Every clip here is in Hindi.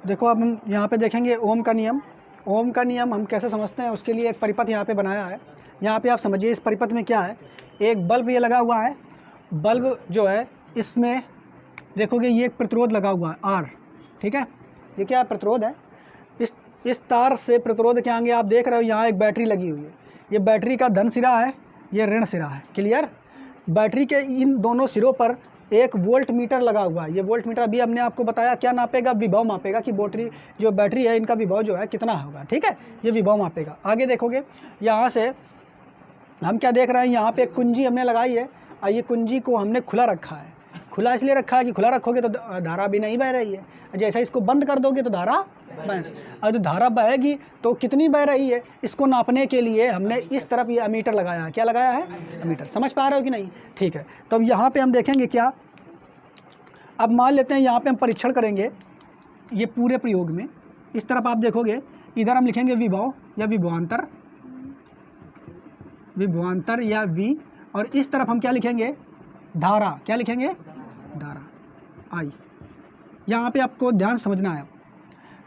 देखो अब हम यहाँ पे देखेंगे ओम का नियम। ओम का नियम हम कैसे समझते हैं, उसके लिए एक परिपथ यहाँ पे बनाया है। यहाँ पे आप समझिए इस परिपथ में क्या है, एक बल्ब ये लगा हुआ है। बल्ब जो है इसमें देखोगे ये एक प्रतिरोध लगा हुआ है आर, ठीक है। ये क्या प्रतिरोध है, इस तार से प्रतिरोध के आगे आप देख रहे हो यहाँ एक बैटरी लगी हुई है। ये बैटरी का धन सिरा है, ये ऋण सिरा है, क्लियर। बैटरी के इन दोनों सिरों पर एक वोल्ट मीटर लगा हुआ है। ये वोल्ट मीटर अभी हमने आपको बताया क्या नापेगा, विभव मापेगा कि बैटरी है इनका विभव जो है कितना होगा, ठीक है। ये विभव मापेगा। आगे देखोगे यहाँ से हम क्या देख रहे हैं, यहाँ पे एक कुंजी हमने लगाई है और ये कुंजी को हमने खुला रखा है। खुला इसलिए रखा है कि खुला रखोगे तो धारा भी नहीं बह रही है, जैसे इसको बंद कर दोगे तो धारा बह, और जो धारा बहेगी तो कितनी बह रही है, इसको नापने के लिए हमने इस तरफ ये अमीटर लगाया है। क्या लगाया है, अमीटर। समझ पा रहे हो कि नहीं, ठीक है। तो अब यहाँ पे हम देखेंगे क्या, अब मान लेते हैं यहाँ पे हम परीक्षण करेंगे ये पूरे प्रयोग में। इस तरफ आप देखोगे इधर हम लिखेंगे विभव या विभवांतर, विभवांतर या वी, और इस तरफ हम क्या लिखेंगे, धारा। क्या लिखेंगे, धारा आई। यहाँ पे आपको ध्यान समझना है।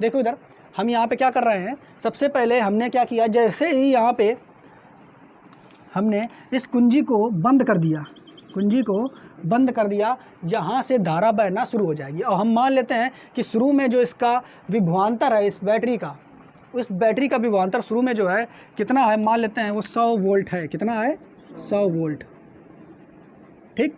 देखो इधर हम यहाँ पे क्या कर रहे हैं, सबसे पहले हमने क्या किया, जैसे ही यहाँ पे हमने इस कुंजी को बंद कर दिया, कुंजी को बंद कर दिया, यहाँ से धारा बहना शुरू हो जाएगी। और हम मान लेते हैं कि शुरू में जो इसका विभवांतर है इस बैटरी का, उस बैटरी का विभवांतर शुरू में जो है कितना है, मान लेते हैं वो 100 वोल्ट है। कितना है, 100 वोल्ट, ठीक।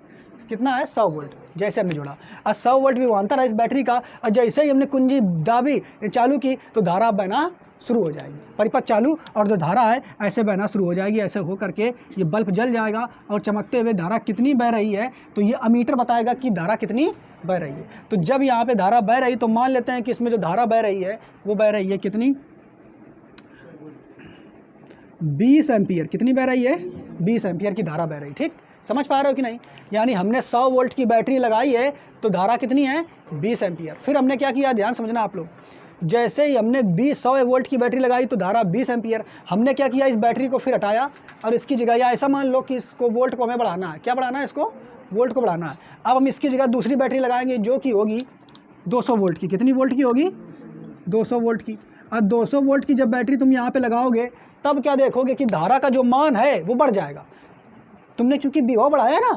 कितना है, 100 वोल्ट। जैसे हमने जोड़ा और 100 वोल्ट विभवांतर है इस बैटरी का, और जैसे ही हमने कुंजी दाबी चालू की तो धारा बहना शुरू हो जाएगी। परिपथ चालू और जो धारा है ऐसे बहना शुरू हो जाएगी। ऐसे हो करके ये बल्ब जल जाएगा और चमकते हुए धारा कितनी बह रही है तो ये अमीटर बताएगा कि धारा कितनी बह रही है। तो जब यहाँ पे धारा बह रही तो मान लेते हैं कि इसमें जो धारा बह रही है वो बह रही है कितनी, 20 एम्पियर। कितनी बह रही है, 20 एम्पियर की धारा बह रही, ठीक। समझ पा रहे हो कि नहीं, यानी हमने 100 वोल्ट की बैटरी लगाई है तो धारा कितनी है, 20 एम्पियर। फिर हमने क्या किया, ध्यान समझना आप लोग, जैसे ही हमने 100 वोल्ट की बैटरी लगाई तो धारा 20 एम्पियर। हमने क्या किया, इस बैटरी को फिर हटाया और इसकी जगह, या ऐसा मान लो कि इसको वोल्ट को हमें बढ़ाना है। क्या बढ़ाना है, इसको वोल्ट को बढ़ाना है। अब हम इसकी जगह दूसरी बैटरी लगाएंगे जो कि होगी 200 वोल्ट की। कितनी वोल्ट की होगी, 200 वोल्ट की। और 200 वोल्ट की जब बैटरी तुम यहाँ पे लगाओगे तब क्या देखोगे कि धारा का जो मान है वो बढ़ जाएगा। तुमने चूंकि विभव बढ़ाया ना,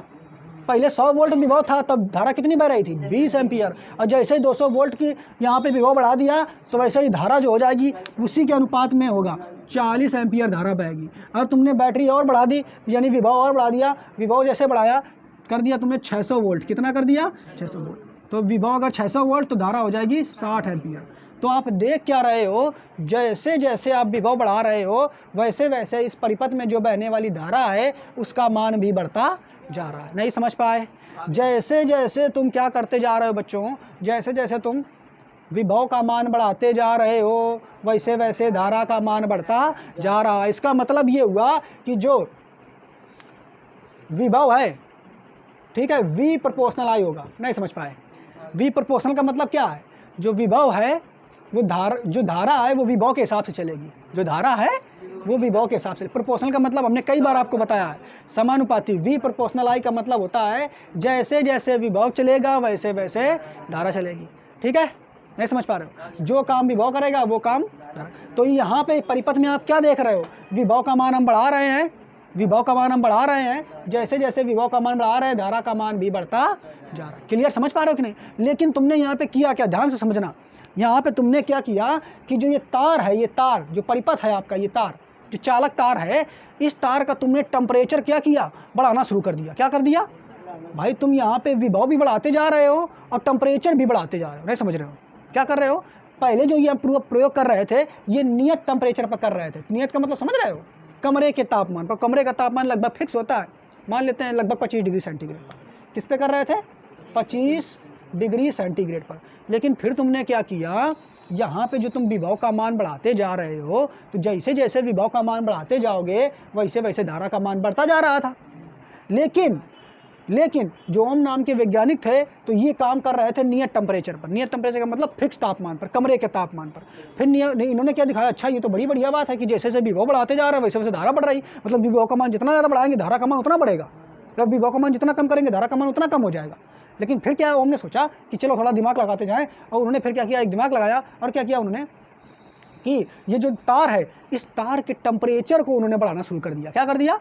पहले 100 वोल्ट विभव था तब धारा कितनी बह रही थी, 20 एम्पियर। और जैसे ही 200 वोल्ट की यहाँ पे विभव बढ़ा दिया तो वैसे ही धारा जो हो जाएगी उसी के अनुपात में होगा, 40 एम्पियर धारा बहेगी। और तुमने बैटरी और बढ़ा दी, यानी विभव और बढ़ा दिया। विभव जैसे बढ़ाया कर दिया तुमने 600 वोल्ट। कितना कर दिया, 600 वोल्ट। तो विभव अगर 600 वोल्ट तो धारा हो जाएगी 60 एम्पियर। तो आप देख क्या रहे हो, जैसे जैसे आप विभव बढ़ा रहे हो वैसे वैसे इस परिपथ में जो बहने वाली धारा है उसका मान भी बढ़ता जा रहा है। नहीं समझ पाए, जैसे जैसे तुम क्या करते जा रहे हो बच्चों, जैसे जैसे तुम विभव का मान बढ़ाते जा रहे हो वैसे वैसे धारा का मान बढ़ता जा रहा है। इसका मतलब ये हुआ कि जो विभव है, ठीक है, V प्रोपोर्शनल I होगा। नहीं समझ पाए, V प्रोपोर्शनल का मतलब क्या है, जो विभव है वो जो धारा है वो विभव के हिसाब से चलेगी। जो धारा है वो विभव के हिसाब से। प्रोपोर्शनल का मतलब हमने कई बार आपको बताया है, समानुपाती। V प्रोपोर्शनल I का मतलब होता है जैसे जैसे विभव चलेगा वैसे वैसे धारा चलेगी, ठीक है। नहीं समझ पा रहे हो, जो काम विभव करेगा वो काम धारा। तो यहाँ पे परिपथ में आप क्या देख रहे हो, विभव का मान हम बढ़ा रहे हैं, विभव का मान हम बढ़ा रहे हैं, जैसे जैसे विभव का मान बढ़ा रहे हैं धारा का मान भी बढ़ता जा रहा है। क्लियर, समझ पा रहे हो कि नहीं। लेकिन तुमने यहाँ पे किया क्या, ध्यान से समझना। यहाँ पे तुमने क्या किया कि जो ये तार है, ये तार जो परिपथ है आपका, ये तार जो चालक तार है, इस तार का तुमने टेम्परेचर क्या किया, बढ़ाना शुरू कर दिया। क्या कर दिया भाई, तुम यहाँ पे विभव भी बढ़ाते जा रहे हो और टेम्परेचर भी बढ़ाते जा रहे हो। नहीं समझ रहे हो, क्या कर रहे हो। पहले जो ये प्रयोग कर रहे थे ये नियत टेम्परेचर पर कर रहे थे। नियत का मतलब समझ रहे हो, कमरे के तापमान पर। कमरे का तापमान लगभग फिक्स होता है, मान लेते हैं लगभग 25 डिग्री सेंटीग्रेड पर। किस पे कर रहे थे, 25 डिग्री सेंटीग्रेड पर। लेकिन फिर तुमने क्या किया, यहाँ पे जो तुम विभव का मान बढ़ाते जा रहे हो तो जैसे जैसे विभव का मान बढ़ाते जाओगे वैसे वैसे धारा का मान बढ़ता जा रहा था। लेकिन जो ओम नाम के वैज्ञानिक थे तो ये काम कर रहे थे नियत टेम्परेचर पर। नियत टेम्परेचर का मतलब फिक्स तापमान पर, कमरे के तापमान पर। फिर इन्होंने क्या दिखाया, अच्छा ये तो बड़ी बढ़िया बात है कि जैसे जैसे विभव बढ़ाते जा रहा है वैसे वैसे धारा बढ़ रही। मतलब विभव का मान जितना ज़्यादा बढ़ाएंगे धारा का मान उतना बढ़ेगा, जब विभव का मान जितना कम करेंगे धारा का मान उतना कम हो जाएगा। लेकिन फिर क्या ओम ने सोचा कि चलो थोड़ा दिमाग लगाते जाएं, और उन्होंने फिर क्या किया, एक दिमाग लगाया और क्या किया उन्होंने कि ये जो तार है, इस तार के टेम्परेचर को उन्होंने बढ़ाना शुरू कर दिया। क्या कर दिया?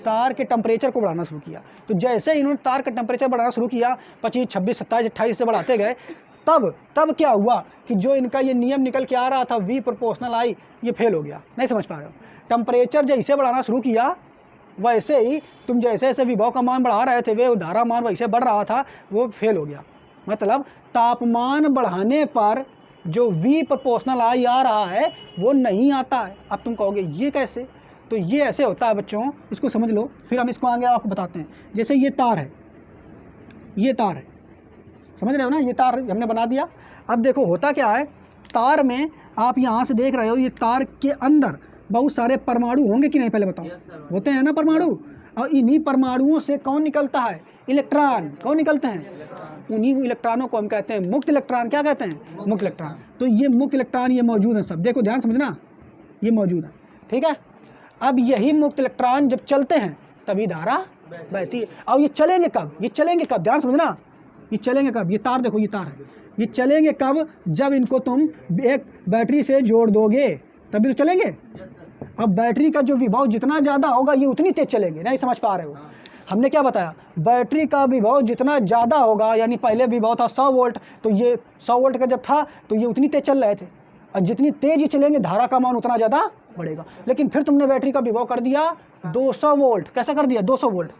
तार के टेम्परेचर को बढ़ाना शुरू किया। तो जैसे इन्होंने तार का टेम्परेचर बढ़ाना शुरू किया, 25, 26, 27, 28 से बढ़ाते गए, तब क्या हुआ कि जो इनका ये नियम निकल के आ रहा था V प्रोपोर्शनल I, ये फेल हो गया। नहीं समझ पा रहे हो? टेम्परेचर जैसे बढ़ाना शुरू किया, वैसे ही तुम जैसे जैसे विभव का मान बढ़ा रहे थे, वे धारा मान वैसे बढ़ रहा था, वो फेल हो गया। मतलब तापमान बढ़ाने पर जो V प्रोपोर्शनल I आ रहा है वो नहीं आता है। अब तुम कहोगे ये कैसे? तो ये ऐसे होता है बच्चों, इसको समझ लो, फिर हम इसको आगे आपको बताते हैं। जैसे ये तार है, ये तार है, समझ रहे हो ना, ये तार हमने बना दिया। अब देखो होता क्या है, तार में आप यहाँ से देख रहे हो, ये तार के अंदर बहुत सारे परमाणु होंगे कि नहीं, पहले बताओ। होते हैं ना परमाणु, और इन्हीं परमाणुओं से कौन निकलता है? इलेक्ट्रॉन। कौन निकलते हैं? उन्हीं इलेक्ट्रॉनों को हम कहते हैं मुक्त इलेक्ट्रॉन। क्या कहते हैं? मुक्त इलेक्ट्रॉन। तो ये मुक्त इलेक्ट्रॉन ये मौजूद है सब, देखो ध्यान समझना, ये मौजूद है, ठीक है। अब यही मुक्त इलेक्ट्रॉन जब चलते हैं तभी धारा बहती है। और ये चलेंगे कब? ये चलेंगे कब? ध्यान समझना, ये चलेंगे कब? ये तार देखो, ये तार है, ये चलेंगे कब? जब इनको तुम एक बैटरी से जोड़ दोगे तभी तो चलेंगे। अब बैटरी का जो विभव जितना ज़्यादा होगा ये उतनी तेज चलेंगे। नहीं समझ पा रहे हो? हमने क्या बताया, बैटरी का विभव जितना ज़्यादा होगा, यानी पहले विभव था 100 वोल्ट, तो ये 100 वोल्ट का जब था तो ये उतनी तेज चल रहे थे, और जितनी तेज ही चलेंगे धारा का मान उतना ज़्यादा बढ़ेगा। लेकिन फिर तुमने बैटरी का विभव कर दिया 200 वोल्ट। कैसा कर दिया? 200 वोल्ट।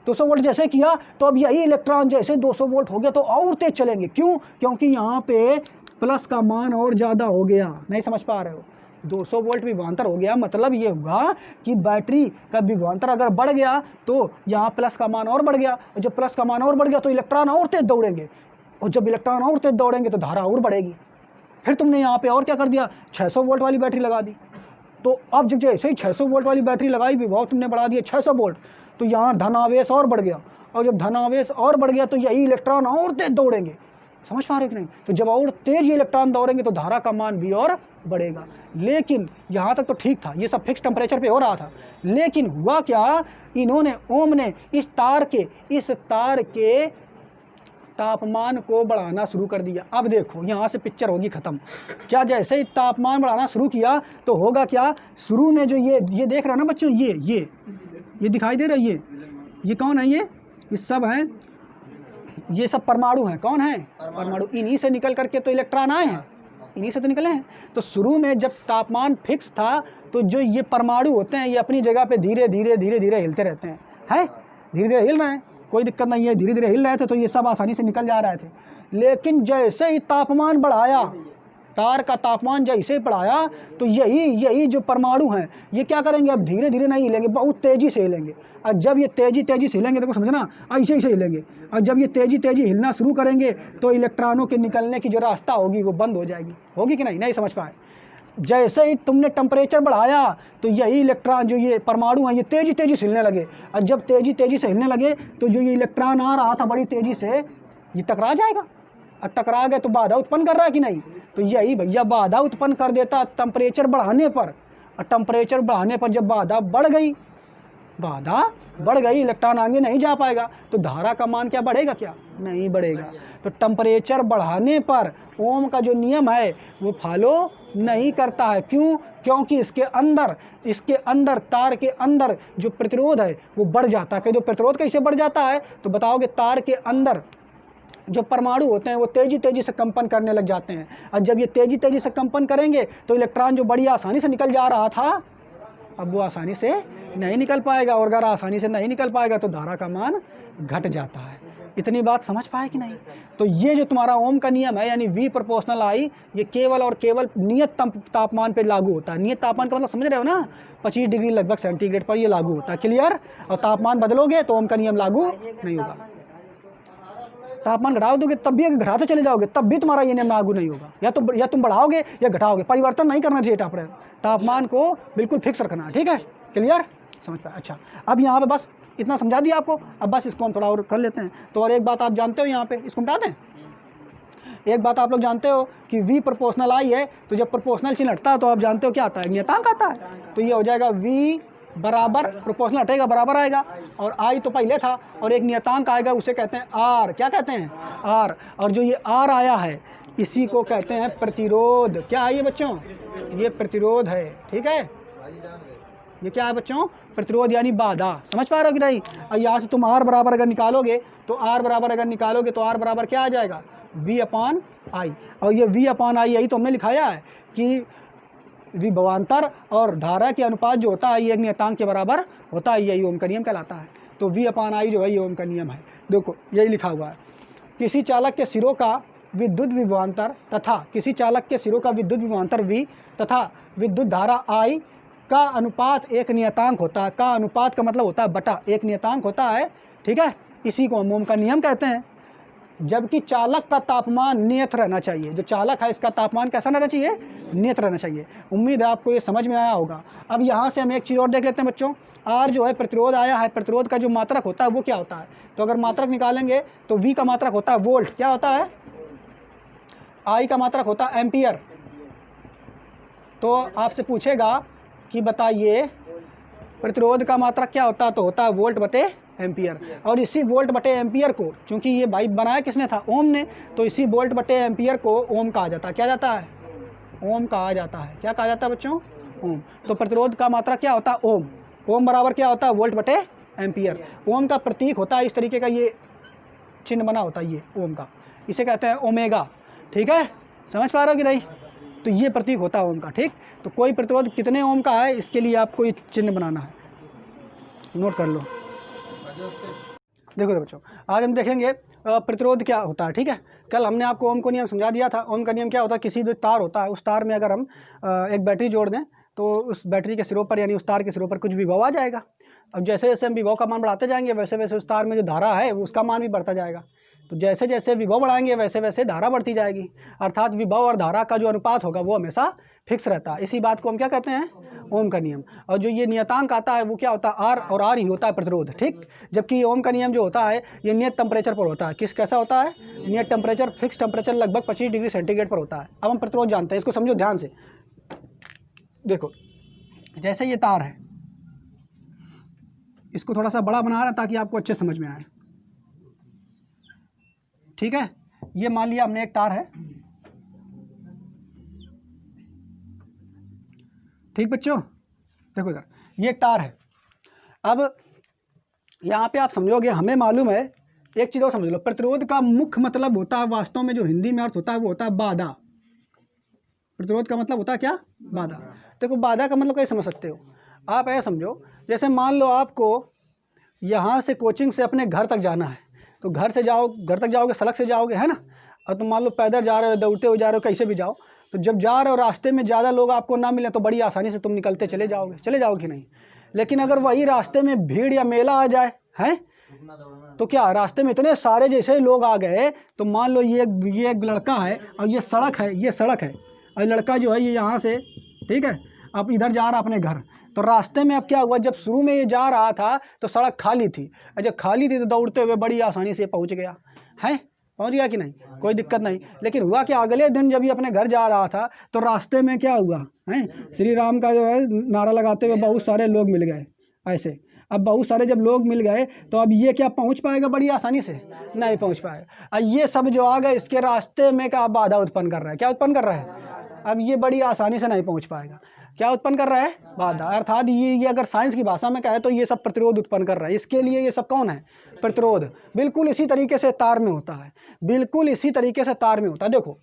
200 वोल्ट जैसे किया तो अब यही इलेक्ट्रॉन जैसे 200 वोल्ट हो गया तो और तेज चलेंगे। क्यों? क्योंकि यहाँ पे प्लस का मान और ज़्यादा हो गया। नहीं समझ पा रहे हो? 200 वोल्ट विभवांतर हो गया, मतलब ये हुआ कि बैटरी का विभवांतर अगर बढ़ गया तो यहाँ प्लस का मान और बढ़ गया, और जब प्लस का मान और बढ़ गया तो इलेक्ट्रॉन और तेज दौड़ेंगे, और जब इलेक्ट्रॉन और तेज दौड़ेंगे तो धारा और बढ़ेगी। फिर तुमने यहाँ पे और क्या कर दिया, 600 वोल्ट वाली बैटरी लगा दी। तो अब जब जैसे ही 600 वोल्ट वाली बैटरी लगाई, विभव तुमने बढ़ा दिया 600 वोल्ट, तो यहाँ धनावेश और बढ़ गया, और जब धनावेश और बढ़ गया तो यही इलेक्ट्रॉन और तेज दौड़ेंगे। समझ पा रहे हो कि नहीं? तो जब और तेज इलेक्ट्रॉन दौड़ेंगे तो धारा का मान भी और बढ़ेगा। लेकिन यहाँ तक तो ठीक था, ये सब फिक्स टेम्परेचर पे हो रहा था। लेकिन हुआ क्या, इन्होंने ओम ने इस तार के तापमान को बढ़ाना शुरू कर दिया। अब देखो यहाँ से पिक्चर होगी ख़त्म। क्या जैसे ही तापमान बढ़ाना शुरू किया तो होगा क्या, शुरू में जो ये देख रहे हो ना बच्चों, ये दिखाई दे रहा है, ये कौन है? ये सब हैं, ये सब परमाणु हैं। कौन है? परमाणु। इन्हीं से निकल करके तो इलेक्ट्रॉन आए हैं, इन्हीं से तो निकले हैं। तो शुरू में जब तापमान फिक्स था तो जो ये परमाणु होते हैं ये अपनी जगह पे धीरे धीरे हिलते रहते हैं, धीरे धीरे हिल रहे हैं, कोई दिक्कत नहीं है, धीरे धीरे हिल रहे थे तो ये सब आसानी से निकल जा रहे थे। लेकिन जैसे ही तापमान बढ़ाया, तार का तापमान जैसे ही बढ़ाया, तो यही जो परमाणु हैं ये क्या करेंगे, अब धीरे धीरे नहीं हिलेंगे, बहुत तेज़ी से हिलेंगे। और जब ये तेज़ी से हिलेंगे, देखो समझना, ऐसे ही से हिलेंगे, और जब ये तेज़ी हिलना शुरू करेंगे तो इलेक्ट्रॉनों के निकलने की जो रास्ता होगी वो बंद हो जाएगी। होगी कि नहीं? नहीं समझ पाए? जैसे ही तुमने टेम्परेचर बढ़ाया तो यही इलेक्ट्रॉन जो ये परमाणु हैं ये तेज़ी से हिलने लगे, और जब तेज़ी से हिलने लगे तो जो ये इलेक्ट्रॉन आ रहा था बड़ी तेज़ी से, ये टकरा जाएगा, और टकरा गए तो बाधा उत्पन्न कर रहा है कि नहीं? तो यही भैया बाधा उत्पन्न कर देता टेम्परेचर बढ़ाने पर। और टेम्परेचर बढ़ाने पर जब बाधा बढ़ गई, इलेक्ट्रॉन आगे नहीं जा पाएगा, तो धारा का मान क्या बढ़ेगा? क्या नहीं बढ़ेगा। तो टेम्परेचर बढ़ाने पर ओम का जो नियम है वो फॉलो नहीं करता है। क्यों? क्योंकि इसके अंदर तार के अंदर जो प्रतिरोध है वो बढ़ जाता है। जो प्रतिरोध कैसे बढ़ जाता है तो बताओगे, तार के अंदर जो परमाणु होते हैं वो तेज़ी से कंपन करने लग जाते हैं, और जब ये तेज़ी से कंपन करेंगे तो इलेक्ट्रॉन जो बड़ी आसानी से निकल जा रहा था अब वो आसानी से नहीं निकल पाएगा, और अगर आसानी से नहीं निकल पाएगा तो धारा का मान घट जाता है। इतनी बात समझ पाए कि नहीं? तो ये जो तुम्हारा ओम का नियम है यानी V प्रोपोर्शनल I, ये केवल और केवल नियत तापमान पे लागू होता है। नियत तापमान का मतलब समझ रहे हो ना, 25 डिग्री लगभग सेंटीग्रेड पर ये लागू होता है। क्लियर? और तापमान बदलोगे तो ओम का नियम लागू नहीं होगा। तापमान घटा दोगे तब भी, अगर घटाते चले जाओगे तब भी तुम्हारा ये नियम लागू नहीं होगा। या तुम बढ़ाओगे या घटाओगे, परिवर्तन नहीं करना चाहिए। तापमान को बिल्कुल फिक्स रखना है। ठीक है? क्लियर? समझ पाए? अच्छा, अब यहाँ पे बस इतना समझा दिया आपको। अब बस इसको हम थोड़ा और कर लेते हैं। तो और एक बात आप जानते हो, यहाँ पे इसको मिटा दें। एक बात आप लोग जानते हो कि V प्रोपोर्शनल I है, तो जब प्रोपोर्शनल चिन्ह हटता है तो आप जानते हो क्या आता है? नियतांक आता है। तो ये हो जाएगा V बराबर, प्रोपोर्शनल हटेगा बराबर आएगा, और आई तो पहले था, और एक नियतांक आएगा उसे कहते हैं आर। क्या कहते हैं? आर। और जो ये आर आया है इसी को कहते हैं प्रतिरोध। क्या है ये बच्चों? ये प्रतिरोध है। ठीक है, ये क्या है बच्चों? प्रतिरोध यानी बाधा। समझ पा रहे हो कि नहीं? और यहाँ से तुम आर बराबर अगर निकालोगे तो आर बराबर क्या आ जाएगा? V upon I. और ये V अपॉन आई यही तो हमने लिखाया है कि विभवांतर और धारा के अनुपात जो होता है ये एक नियतांक के बराबर होता है, यही ओम का नियम कहलाता है। तो V अपॉन आई जो है ये ओम का नियम है। देखो यही लिखा हुआ है, किसी चालक के सिरों का विद्युत विभवांतर V तथा विद्युत धारा I का अनुपात एक नियतांक होता है। का अनुपात का मतलब होता है बटा, एक नियतांक होता है। ठीक है, इसी को हम ओम का नियम कहते हैं। जबकि चालक का तापमान नियत रहना चाहिए, जो चालक है इसका तापमान कैसा रहना चाहिए? नियत रहना चाहिए। उम्मीद है आपको ये समझ में आया होगा। अब यहाँ से हम एक चीज़ और देख लेते हैं बच्चों। आर जो है प्रतिरोध आया है, प्रतिरोध का जो मात्रक होता है वो क्या होता है? तो अगर मात्रक निकालेंगे तो V का मात्रक होता है वोल्ट। क्या होता है? I का मात्रक होता है एम्पियर। तो आपसे पूछेगा कि बताइए प्रतिरोध का मात्रक क्या होता है? तो होता है वोल्ट बटे एम्पियर। और इसी वोल्ट बटे एम्पियर को, चूंकि ये बाइक बनाया किसने था? ओम ने, तो इसी वोल्ट बटे एम्पियर को ओम कहा जाता है। क्या जाता है? ओम कहा जाता है। क्या कहा जाता है बच्चों? ओम। तो प्रतिरोध का मात्रक क्या होता है? ओम। ओम बराबर क्या होता है? वोल्ट बटे एम्पियर। ओम का प्रतीक होता है इस तरीके का, ये चिन्ह बना होता है ये ओम का, इसे कहते हैं ओमेगा। ठीक है, समझ पा रहे हो कि नहीं? तो ये प्रतीक होता है ओम का। ठीक, तो कोई प्रतिरोध कितने ओम का है इसके लिए आपको ये चिन्ह बनाना है, नोट कर लो। देखो बच्चों, आज हम देखेंगे प्रतिरोध क्या होता है। ठीक है, कल हमने आपको ओम का नियम समझा दिया था। ओम का नियम क्या होता है? किसी जो तार होता है उस तार में अगर हम एक बैटरी जोड़ दें तो उस बैटरी के सिरों पर यानी उस तार के सिरों पर कुछ विभव आ जाएगा। अब जैसे जैसे हम विभव का मान बढ़ाते जाएंगे वैसे वैसे उस तार में जो धारा है उसका मान भी बढ़ता जाएगा। तो जैसे जैसे विभव बढ़ाएंगे वैसे वैसे धारा बढ़ती जाएगी। अर्थात विभव और धारा का जो अनुपात होगा वो हमेशा फिक्स रहता है। इसी बात को हम क्या कहते हैं? ओम का नियम। और जो ये नियतांक आता है वो क्या होता है? आर, और आर ही होता है प्रतिरोध। ठीक, जबकि ओम का नियम जो होता है ये नियत टेम्परेचर पर होता है। कैसा होता है? नियत टेम्परेचर, फिक्स टेम्परेचर लगभग 25 डिग्री सेंटीग्रेड पर होता है। अब हम प्रतिरोध जानते हैं, इसको समझो ध्यान से। देखो जैसे ये तार है, इसको थोड़ा सा बड़ा बना रहा ताकि आपको अच्छे समझ में आए। ठीक है, ये मान लिया हमने एक तार है। ठीक बच्चों, देखो इधर ये एक तार है। अब यहाँ पे आप समझोगे, हमें मालूम है, एक चीज़ और समझ लो, प्रतिरोध का मुख्य मतलब होता है वास्तव में जो हिंदी में अर्थ होता है वो होता है बाधा। प्रतिरोध का मतलब होता है क्या? बाधा। देखो बाधा का मतलब कैसे समझ सकते हो आप? ऐसा समझो, जैसे मान लो आपको यहाँ से कोचिंग से अपने घर तक जाना है, तो घर तक जाओगे, सड़क से जाओगे, है ना? और तुम मान लो पैदल जा रहे हो, दौड़ते हुए जा रहे हो, कैसे भी जाओ, तो जब जा रहे हो रास्ते में ज़्यादा लोग आपको ना मिले तो बड़ी आसानी से तुम निकलते चले जाओगे कि नहीं? लेकिन अगर वही रास्ते में भीड़ या मेला आ जाए, हैं, तो क्या रास्ते में इतने सारे जैसे लोग आ गए, तो मान लो ये एक लड़का है और ये सड़क है और लड़का जो है ये यहाँ से, ठीक है, अब इधर जा रहा अपने घर। तो रास्ते में अब क्या हुआ, जब शुरू में ये जा रहा था तो सड़क खाली थी, और जब खाली थी तो दौड़ते हुए बड़ी आसानी से पहुंच गया है, पहुंच गया कि नहीं, कोई दिक्कत नहीं। लेकिन हुआ कि अगले दिन जब ये अपने घर जा रहा था तो रास्ते में क्या हुआ है, श्री राम का जो है नारा लगाते हुए बहुत सारे लोग मिल गए ऐसे। अब बहुत सारे जब लोग मिल गए तो अब ये क्या पहुंच पाएगा बड़ी आसानी से? नहीं पहुंच पाएगा। और ये सब जो आ गए इसके रास्ते में क्या बाधा उत्पन्न कर रहा है? क्या उत्पन्न कर रहा है? अब ये बड़ी आसानी से नहीं पहुंच पाएगा। क्या उत्पन्न कर रहा है? बाधा। अर्थात ये अगर साइंस की भाषा में कहे तो ये सब प्रतिरोध उत्पन्न कर रहा है। इसके लिए ये सब कौन है? प्रतिरोध। बिल्कुल इसी तरीके से तार में होता है, बिल्कुल इसी तरीके से तार में होता है। देखो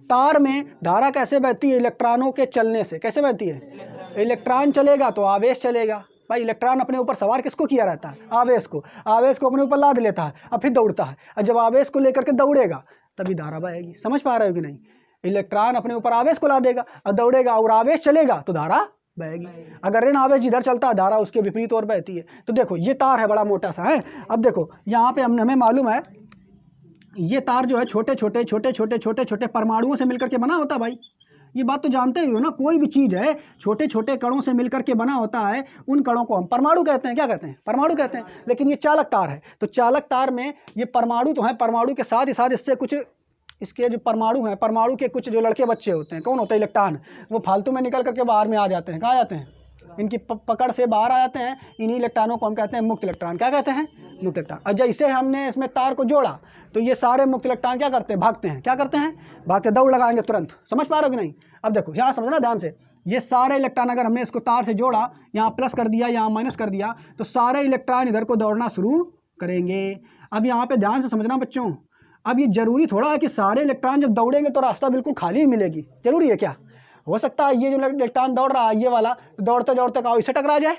तार में धारा कैसे बहती है? इलेक्ट्रॉनों के चलने से। कैसे बहती है? इलेक्ट्रॉन चलेगा तो आवेश चलेगा। भाई इलेक्ट्रॉन अपने ऊपर सवार किसको किया रहता है? आवेश को। आवेश को अपने ऊपर लाद लेता है और फिर दौड़ता है, और जब आवेश को लेकर के दौड़ेगा तभी धारा बहेगी। समझ पा रहे हो कि नहीं? इलेक्ट्रॉन अपने ऊपर आवेश को लादेगा और दौड़ेगा, और आवेश चलेगा तो धारा बहेगी। अगर ऋण आवेश जिधर चलता है धारा उसके विपरीत और बहती है। तो देखो ये तार है बड़ा मोटा सा है। अब देखो यहाँ पे हमें मालूम है ये तार जो है छोटे छोटे परमाणुओं से मिलकर के बना होता है। भाई ये बात तो जानते ही हो ना, कोई भी चीज़ है छोटे छोटे कणों से मिलकर के बना होता है, उन कणों को हम परमाणु कहते हैं। क्या कहते हैं? परमाणु कहते हैं। लेकिन ये चालक तार है, तो चालक तार में ये परमाणु तो है, परमाणु के साथ ही साथ इससे कुछ इसके जो परमाणु हैं, परमाणु के कुछ जो लड़के बच्चे होते हैं, कौन होते हैं? इलेक्ट्रॉन। वो फालतू में निकल करके बाहर में आ जाते हैं। कहाँ जाते हैं? इनकी पकड़ से बाहर आ जाते हैं। इन्हीं इलेक्ट्रॉनों को हम कहते हैं मुक्त इलेक्ट्रॉन। क्या कहते हैं? मुक्त इलेक्ट्रॉन। और जैसे हमने इसमें तार को जोड़ा तो ये सारे मुक्त इलेक्ट्रॉन क्या करते हैं? भागते हैं। क्या करते हैं? भागते, दौड़ लगाएंगे तुरंत। समझ पा रहे हो कि नहीं? अब देखो यहाँ समझना ध्यान से, ये सारे इलेक्ट्रॉन अगर हमने इसको तार से जोड़ा, यहाँ प्लस कर दिया, यहाँ माइनस कर दिया, तो सारे इलेक्ट्रॉन इधर को दौड़ना शुरू करेंगे। अब यहाँ पे ध्यान से समझना बच्चों, अब ये जरूरी थोड़ा है कि सारे इलेक्ट्रॉन जब दौड़ेंगे तो रास्ता बिल्कुल खाली ही मिलेगी। जरूरी है क्या? हो सकता है ये जो इलेक्ट्रॉन दौड़ रहा है ये वाला, तो दौड़ते दौड़ते कहाँ इससे टकरा जाए।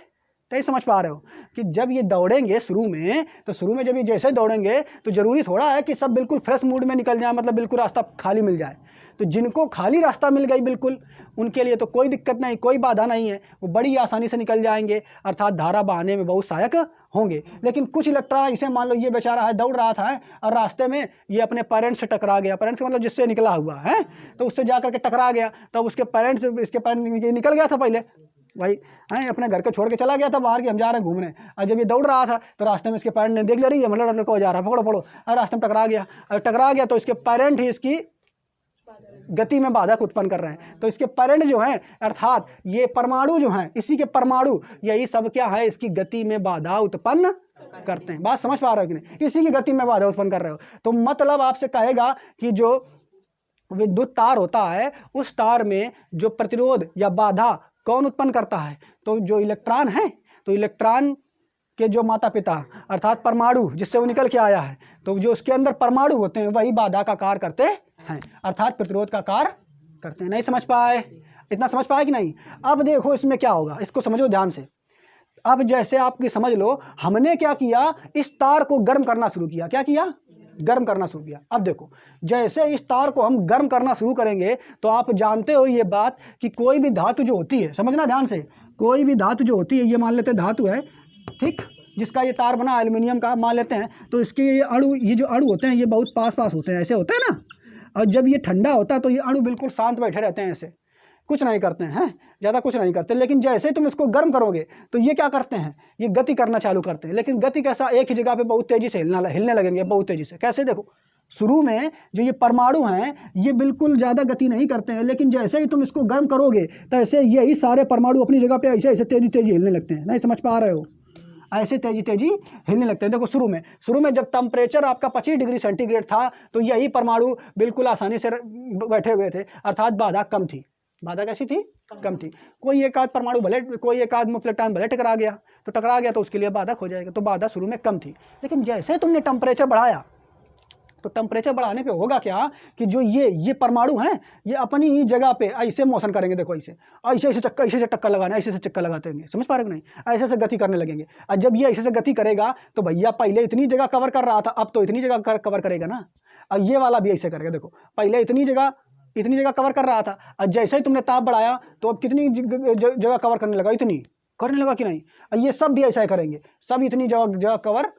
तो ये समझ पा रहे हो कि जब ये दौड़ेंगे शुरू में, तो शुरू में जब ये जैसे दौड़ेंगे तो जरूरी थोड़ा है कि सब बिल्कुल फ्रेश मूड में निकल जाए, मतलब बिल्कुल रास्ता खाली मिल जाए। तो जिनको खाली रास्ता मिल गई बिल्कुल, उनके लिए तो कोई दिक्कत नहीं, कोई बाधा नहीं है, वो बड़ी आसानी से निकल जाएंगे, अर्थात धारा बहाने में बहुत सहायक होंगे। लेकिन कुछ इलेक्ट्रॉन इसे मान लो ये बेचारा है दौड़ रहा था और रास्ते में ये अपने पेरेंट्स से टकरा गया, पेरेंट्स मतलब जिससे निकला हुआ है, तो उससे जा करके टकरा गया। तब उसके पेरेंट्स, इसके पेरेंट्स निकल गया था पहले भाई, हैं अपने घर को छोड़ के चला गया था बाहर कि हम जा रहे हैं घूमने। और जब ये दौड़ रहा था तो रास्ते में इसके पेरेंट ने देख लिया, रही है मतलब लड़का जा रहा है, पकड़ो पकड़ो, और रास्ते में टकरा गया। और टकरा गया तो इसके पेरेंट ही इसकी गति में बाधक उत्पन्न कर रहे हैं। तो इसके पेरेंट जो हैं, अर्थात ये परमाणु जो हैं, इसी के परमाणु, यही सब क्या है, इसकी गति में बाधा उत्पन्न करते हैं। बात समझ पा रहे हो कि नहीं? इसी की गति में बाधा उत्पन्न कर रहे हो। तो मतलब आपसे कहेगा कि जो विद्युत तार होता है, उस तार में जो प्रतिरोध या बाधा कौन उत्पन्न करता है? तो जो इलेक्ट्रॉन है, तो इलेक्ट्रॉन के जो माता पिता अर्थात परमाणु जिससे वो निकल के आया है, तो जो उसके अंदर परमाणु होते हैं वही बाधा का कार्य करते हैं, अर्थात प्रतिरोध का कार्य करते हैं। नहीं समझ पाए? इतना समझ पाए कि नहीं? अब देखो इसमें क्या होगा, इसको समझो ध्यान से। अब जैसे आपकी समझ लो, हमने क्या किया, इस तार को गर्म करना शुरू किया। क्या किया? गर्म करना शुरू किया। अब देखो, जैसे इस तार को हम गर्म करना शुरू करेंगे तो आप जानते हो ये बात कि कोई भी धातु जो होती है, समझना ध्यान से, कोई भी धातु जो होती है, ये मान लेते हैं धातु है, ठीक, जिसका ये तार बना एल्युमिनियम का मान लेते हैं, तो इसके ये अणु, ये जो अणु होते हैं ये बहुत पास पास होते हैं, ऐसे होते हैं ना। और जब ये ठंडा होता है तो ये अणु बिल्कुल शांत बैठे रहते हैं, ऐसे कुछ नहीं करते हैं, ज़्यादा कुछ नहीं करते। लेकिन जैसे तुम इसको गर्म करोगे तो ये क्या करते हैं, ये गति करना चालू करते हैं। लेकिन गति कैसा, एक ही जगह पे बहुत तेज़ी से हिलने लगेंगे, बहुत तेज़ी से। कैसे? देखो, शुरू में जो ये परमाणु हैं ये बिल्कुल ज़्यादा गति नहीं करते हैं, लेकिन जैसे ही तुम इसको गर्म करोगे तो ऐसे यही सारे परमाणु अपनी जगह पे ऐसे ऐसे तेज़ी तेज़ी हिलने लगते हैं। नहीं समझ पा रहे हो? ऐसे तेज़ी तेज़ी हिलने लगते हैं। देखो शुरू में जब टेम्परेचर आपका 25 डिग्री सेंटीग्रेड था तो यही परमाणु बिल्कुल आसानी से बैठे हुए थे, अर्थात बाधा कम थी। बाधा कैसी थी? कम थी। कोई एक आध परमाणु भले, कोई एक आध मुक्त इलेक्ट्रॉन भले टकरा गया तो उसके लिए बाधक हो जाएगा। तो बाधा शुरू में कम थी, लेकिन जैसे तुमने टेम्परेचर बढ़ाया तो टेम्परेचर बढ़ाने पे होगा क्या कि जो ये परमाणु हैं ये अपनी ही जगह पे ऐसे मोशन करेंगे। देखो ऐसे ऐसे चक्कर लगाना, ऐसे चक्कर लगाते होंगे। समझ पा रहे हो नहीं? ऐसे से गति करने लगेंगे। और जब ये ऐसे से गति करेगा तो भैया पहले इतनी जगह कवर कर रहा था, अब तो इतनी जगह कवर करेगा ना। और ये वाला भी ऐसे करेगा। देखो पहले इतनी जगह कवर कर रहा था, और जैसे ही तुमने ताप बढ़ाया तो अब कितनी जगह कवर करने लगा, इतनी करने लगा कि नहीं? और ये सब भी ऐसा ही करेंगे, सब इतनी जगह कवर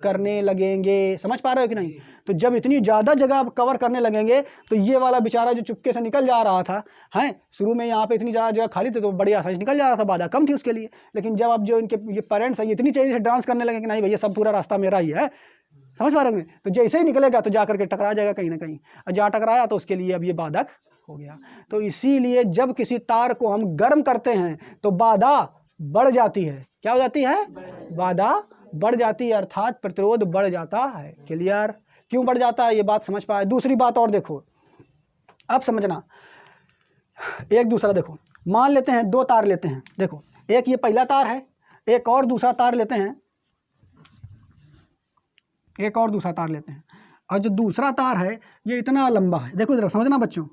करने लगेंगे। समझ पा रहे हो कि नहीं? तो जब इतनी ज़्यादा जगह कवर करने लगेंगे तो ये वाला बेचारा जो चुपके से निकल जा रहा था, हैं शुरू में यहाँ पे इतनी ज़्यादा जगह खाली थी तो बड़ी आसानी से निकल जा रहा था, बाधा कम थी उसके लिए। लेकिन जब अब जो इनके ये पेरेंट्स हैं ये इतनी तेज़ी से डांस करने लगे कि नहीं भैया सब पूरा रास्ता मेरा ही है, समझ पा रहे हो? तो जैसे ही निकलेगा तो जा करके टकरा जाएगा कहीं ना कहीं, और जहाँ टकराया तो उसके लिए अब ये बाधक हो गया। तो इसीलिए जब किसी तार को हम गर्म करते हैं तो बाधा बढ़ जाती है। क्या हो जाती है? बाधा बढ़ जाती है, अर्थात प्रतिरोध बढ़ जाता है। क्लियर? क्यों बढ़ जाता है ये बात समझ पाए? दूसरी बात और देखो, अब समझना एक दूसरा। देखो मान लेते हैं दो तार लेते हैं, देखो एक ये पहला तार है, एक और दूसरा तार लेते हैं, एक और दूसरा तार लेते हैं। और जो दूसरा तार है ये इतना लंबा है, देखो जरा समझना बच्चों,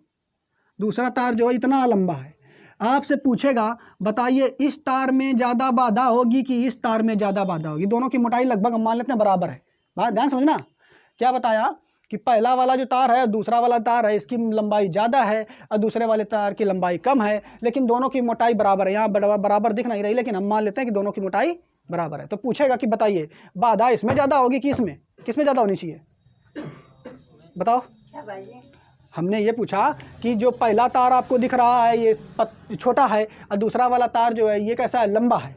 दूसरा तार जो है इतना लंबा है। आपसे पूछेगा बताइए इस तार में ज़्यादा बाधा होगी कि इस तार में ज़्यादा बाधा होगी? दोनों की मोटाई लगभग हम मान लेते हैं बराबर है। बात ध्यान समझना, क्या बताया कि पहला वाला जो तार है दूसरा वाला तार है, इसकी लंबाई ज़्यादा है और दूसरे वाले तार की लंबाई कम है, लेकिन दोनों की मोटाई बराबर है। यहाँ बराबर दिख नहीं रही, लेकिन हम मान लेते हैं कि दोनों की मोटाई बराबर है। तो पूछेगा कि बताइए बाधा इसमें ज़्यादा होगी कि इसमें, किसमें ज़्यादा होनी चाहिए? बताओ। हमने ये पूछा कि जो पहला तार आपको दिख रहा है ये छोटा है और दूसरा वाला तार जो है ये कैसा है? लंबा है,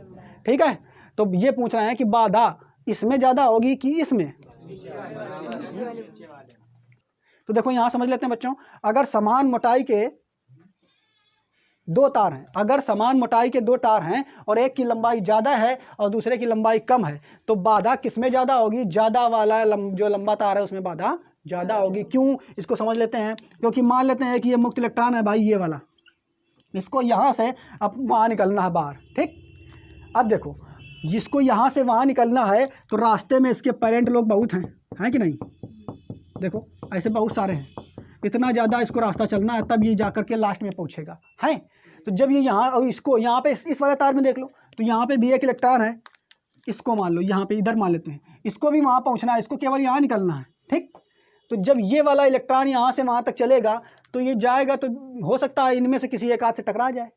ठीक है? तो ये पूछ रहे हैं कि बाधा इसमें ज़्यादा होगी कि इसमें? तो देखो यहाँ समझ लेते हैं बच्चों, अगर समान मोटाई के दो तार हैं, अगर समान मोटाई के दो तार हैं और एक की लंबाई ज़्यादा है और दूसरे की लंबाई कम है, तो बाधा किस में ज़्यादा होगी? ज़्यादा वाला जो लंबा तार है उसमें बाधा ज़्यादा होगी। क्यों? इसको समझ लेते हैं। क्योंकि मान लेते हैं कि ये मुक्त इलेक्ट्रॉन है भाई, ये वाला, इसको यहाँ से अब वहाँ निकलना है बाहर, ठीक। अब देखो, इसको यहाँ से वहाँ निकलना है तो रास्ते में इसके पेरेंट लोग बहुत हैं कि नहीं? देखो ऐसे बहुत सारे हैं, इतना ज़्यादा इसको रास्ता चलना है, तब ये जा कर के लास्ट में पहुँचेगा, है। तो जब ये यहाँ और इसको यहाँ पे इस वाले तार में देख लो, तो यहाँ पे भी एक इलेक्ट्रॉन है, इसको मान लो यहाँ पे, इधर मान लेते हैं, इसको भी वहाँ पहुँचना है, इसको केवल यहाँ निकलना है, ठीक। तो जब ये वाला इलेक्ट्रॉन यहाँ से वहाँ तक चलेगा तो ये जाएगा, तो हो सकता है इनमें से किसी एक आध से टकरा जाए,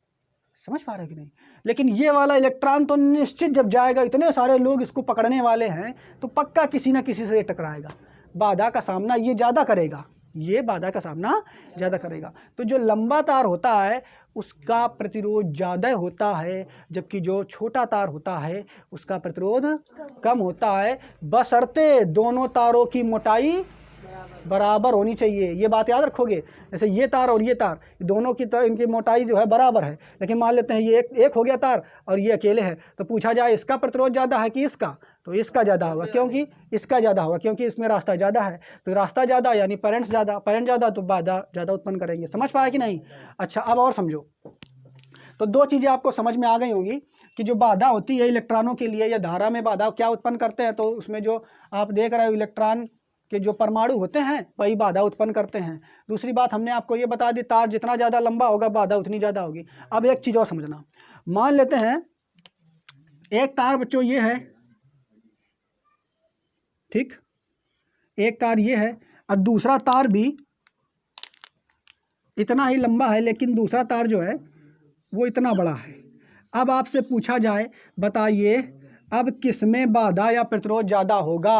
समझ पा रहे हो कि नहीं? लेकिन ये वाला इलेक्ट्रॉन तो निश्चित जब जाएगा, इतने सारे लोग इसको पकड़ने वाले हैं, तो पक्का किसी ना किसी से टकराएगा। बाधा का सामना ये ज़्यादा करेगा, ये बाधा का सामना ज़्यादा करेगा। तो जो लंबा तार होता है उसका प्रतिरोध ज़्यादा होता है, जबकि जो छोटा तार होता है उसका प्रतिरोध कम होता है, बशर्ते दोनों तारों की मोटाई बराबर होनी चाहिए। ये बात याद रखोगे। जैसे ये तार और ये तार, दोनों की इनकी मोटाई जो है बराबर है, लेकिन मान लेते हैं ये एक हो गया तार और ये अकेले है, तो पूछा जाए इसका प्रतिरोध ज़्यादा है कि इसका, तो इसका ज़्यादा होगा। क्योंकि इसका ज़्यादा होगा, क्योंकि इसमें रास्ता ज़्यादा है। तो रास्ता ज़्यादा यानी करंट ज़्यादा, तो बाधा ज़्यादा उत्पन्न करेंगे। समझ पाया कि नहीं? अच्छा, अब और समझो। तो दो चीज़ें आपको समझ में आ गई होंगी कि जो बाधा होती है इलेक्ट्रॉनों के लिए, या धारा में बाधा क्या उत्पन्न करते हैं। तो उसमें जो आप देख रहे हो इलेक्ट्रॉन के जो परमाणु होते हैं वही बाधा उत्पन्न करते हैं। दूसरी बात हमने आपको ये बता दी, तार जितना ज़्यादा लंबा होगा बाधा उतनी ज़्यादा होगी। अब एक चीज़ और समझना, मान लेते हैं एक तार बच्चों ये है, ठीक, एक तार ये है और दूसरा तार भी इतना ही लंबा है, लेकिन दूसरा तार जो है वो इतना बड़ा है। अब आपसे पूछा जाए, बताइए अब किसमें बाधा या प्रतिरोध ज़्यादा होगा?